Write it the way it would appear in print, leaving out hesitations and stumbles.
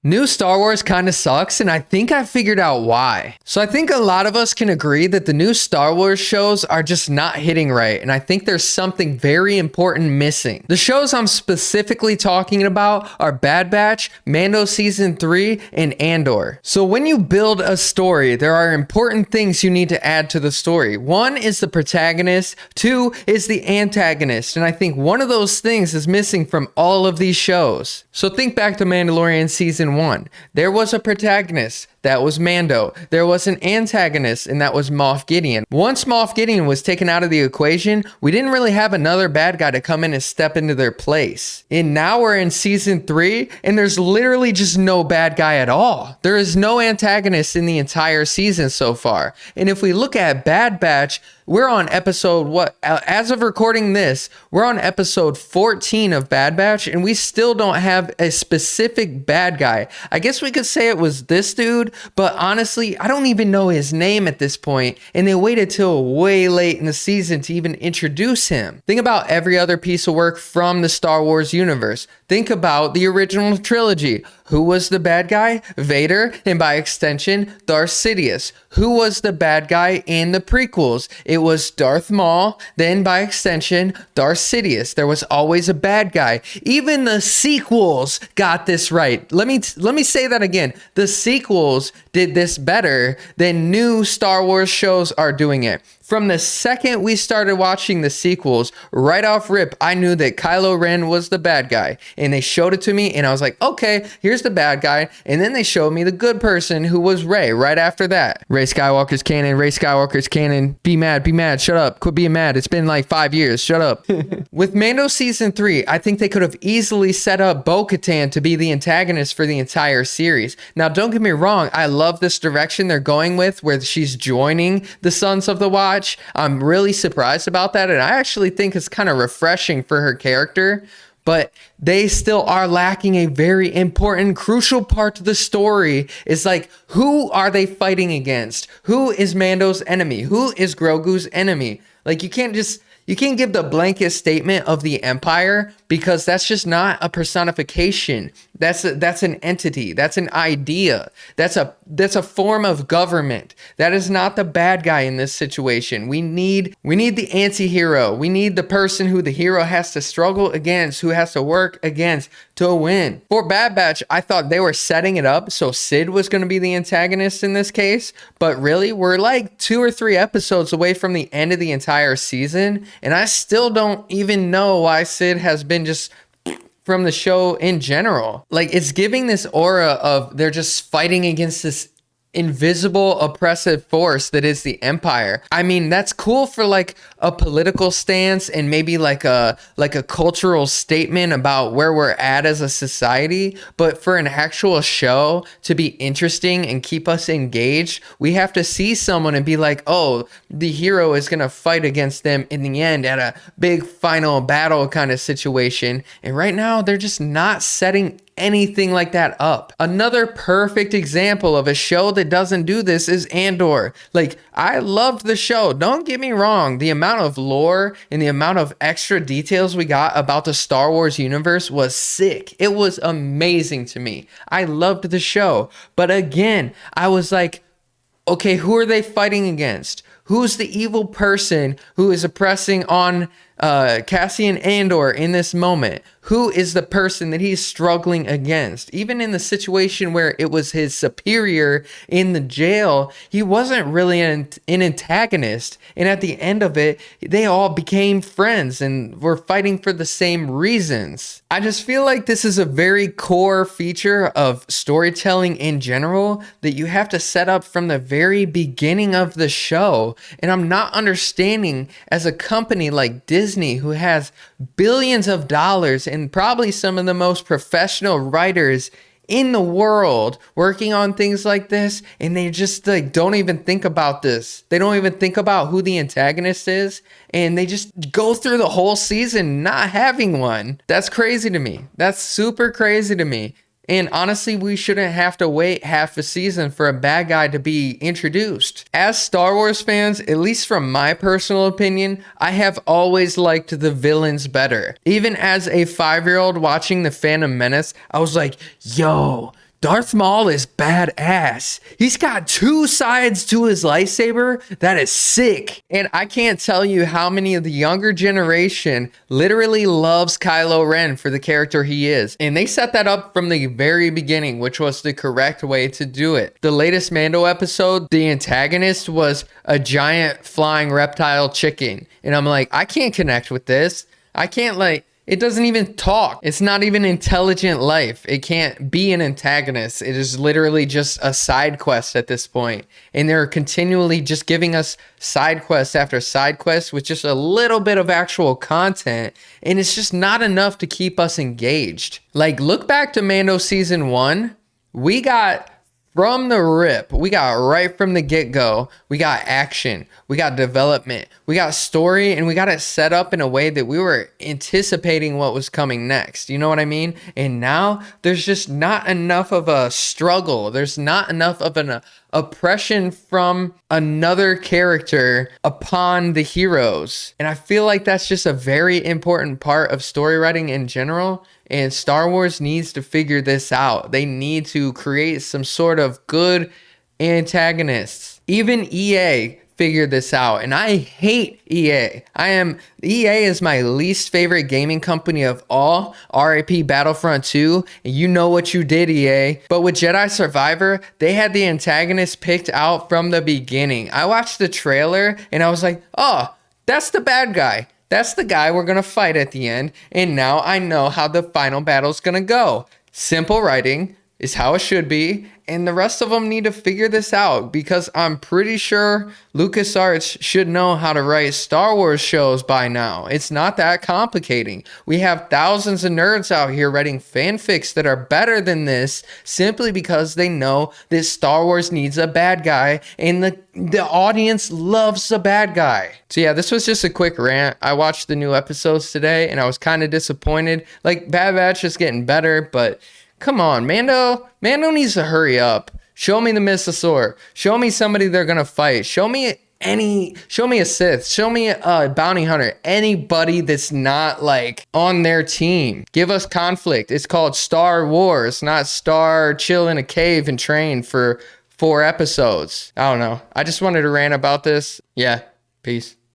New Star Wars kind of sucks, and I think I figured out why. So I think a lot of us can agree that the new Star Wars shows are just not hitting right, and I think there's something very important missing. The shows I'm specifically talking about are Bad Batch, Mando Season 3, and Andor. So when you build a story, there are important things you need to add to the story. One is the protagonist, two is the antagonist, and I think one of those things is missing from all of these shows. So think back to Mandalorian Season 1. There was a protagonist, that was Mando. There was an antagonist, and that was Moff Gideon. Once Moff Gideon was taken out of the equation, we didn't really have another bad guy to come in and step into their place. And now we're in Season 3, and there's literally just no bad guy at all. There is no antagonist in the entire season so far. And if we look at Bad Batch, we're on episode, as of recording this, we're on episode 14 of Bad Batch, and we still don't have a specific bad guy. I guess we could say it was this dude, but honestly, I don't even know his name at this point, and they waited till way late in the season to even introduce him. Think about every other piece of work from the Star Wars universe. Think about the original trilogy. Who was the bad guy? Vader, and by extension, Darth Sidious. Who was the bad guy in the prequels? It was Darth Maul, then by extension, Darth Sidious. There was always a bad guy. Even the sequels got this right. Let me say that again. The sequels did this better than new Star Wars shows are doing it. From the second we started watching the sequels, right off rip, I knew that Kylo Ren was the bad guy. And they showed it to me, and I was like, okay, here's the bad guy. And then they showed me the good person, who was Rey, right after that. Rey Skywalker's canon, Rey Skywalker's canon. Be mad, shut up. Quit being mad. It's been like 5 years, shut up. With Mando Season 3, I think they could have easily set up Bo-Katan to be the antagonist for the entire series. Now, don't get me wrong, I love this direction they're going with, where she's joining the Sons of the Watch. I'm really surprised about that, and I actually think it's kind of refreshing for her character, but they still are lacking a very important, crucial part to the story. Is like, who are they fighting against? Who is Mando's enemy? Who is Grogu's enemy? Like, you can't give the blanket statement of the Empire, because that's just not a personification. That's an entity. That's an idea. That's a form of government. That is not the bad guy in this situation. We need the anti-hero. We need the person who the hero has to struggle against, who has to work against to win. For Bad Batch, I thought they were setting it up so Sid was going to be the antagonist in this case, but really, we're like 2 or 3 episodes away from the end of the entire season, and I still don't even know why Sid has been just from the show in general. Like, it's giving this aura of they're just fighting against this invisible oppressive force that is the Empire. I mean, that's cool for like a political stance and maybe like a cultural statement about where we're at as a society, but for an actual show to be interesting and keep us engaged, we have to see someone and be like, oh, the hero is gonna fight against them in the end at a big final battle kind of situation. And right now, they're just not setting anything like that up. Another perfect example of a show that doesn't do this is Andor. Like, I loved the show, don't get me wrong. The amount of lore and the amount of extra details we got about the Star Wars universe was sick. It was amazing to me. I loved the show, but again, I was like, okay, who are they fighting against? Who's the evil person who is oppressing on Cassian Andor in this moment? Who is the person that he's struggling against? Even in the situation where it was his superior in the jail, he wasn't really an antagonist. And at the end of it, they all became friends and were fighting for the same reasons. I just feel like this is a very core feature of storytelling in general that you have to set up from the very beginning of the show. And I'm not understanding, as a company like Disney, who has billions of dollars and probably some of the most professional writers in the world working on things like this, and they just like don't even think about this. They don't even think about who the antagonist is, and they just go through the whole season not having one. That's crazy to me. That's super crazy to me. And honestly, we shouldn't have to wait half a season for a bad guy to be introduced. As Star Wars fans, at least from my personal opinion, I have always liked the villains better. Even as a 5-year-old watching The Phantom Menace, I was like, yo, Darth Maul is badass. He's got two sides to his lightsaber. That is sick. And I can't tell you how many of the younger generation literally loves Kylo Ren for the character he is. And they set that up from the very beginning, which was the correct way to do it. The latest Mando episode, the antagonist was a giant flying reptile chicken. And I'm like, I can't connect with this. I can't it doesn't even talk. It's not even intelligent life. It can't be an antagonist. It is literally just a side quest at this point. And they're continually just giving us side quest after side quest with just a little bit of actual content. And it's just not enough to keep us engaged. Like, look back to Mando season 1. We got from the rip, we got right from the get-go, we got action, we got development, we got story, and we got it set up in a way that we were anticipating what was coming next. You know what I mean? And now there's just not enough of a struggle. There's not enough of an oppression from another character upon the heroes. And I feel like that's just a very important part of story writing in general. And Star Wars needs to figure this out. They need to create some sort of good antagonists. Even EA figured this out, and I hate EA. EA is my least favorite gaming company of all. RIP Battlefront 2, and you know what you did, EA. But with Jedi Survivor, they had the antagonist picked out from the beginning. I watched the trailer and I was like, oh, that's the bad guy. That's the guy we're going to fight at the end. And now I know how the final battle's going to go. Simple writing is how it should be. And the rest of them need to figure this out, because I'm pretty sure LucasArts should know how to write Star Wars shows by now. It's not that complicating. We have thousands of nerds out here writing fanfics that are better than this simply because they know that Star Wars needs a bad guy and the audience loves the bad guy. So yeah, this was just a quick rant. I watched the new episodes today and I was kind of disappointed. Like, Bad Batch is getting better, but come on, Mando needs to hurry up. Show me the Mythosaur. Show me somebody they're going to fight. Show me a Sith. Show me a bounty hunter. Anybody that's not like on their team. Give us conflict. It's called Star Wars, not Star chill in a cave and train for 4 episodes. I don't know. I just wanted to rant about this. Yeah. Peace.